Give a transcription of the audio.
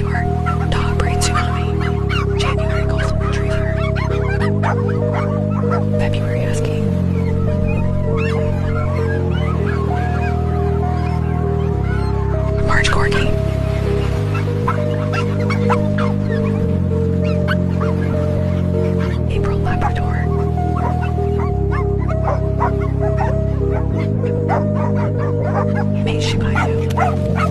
Labrador. Dog breed Tsunami. January Golden Retriever. February Husky. March Corgi. April Labrador. May Shiba Inu.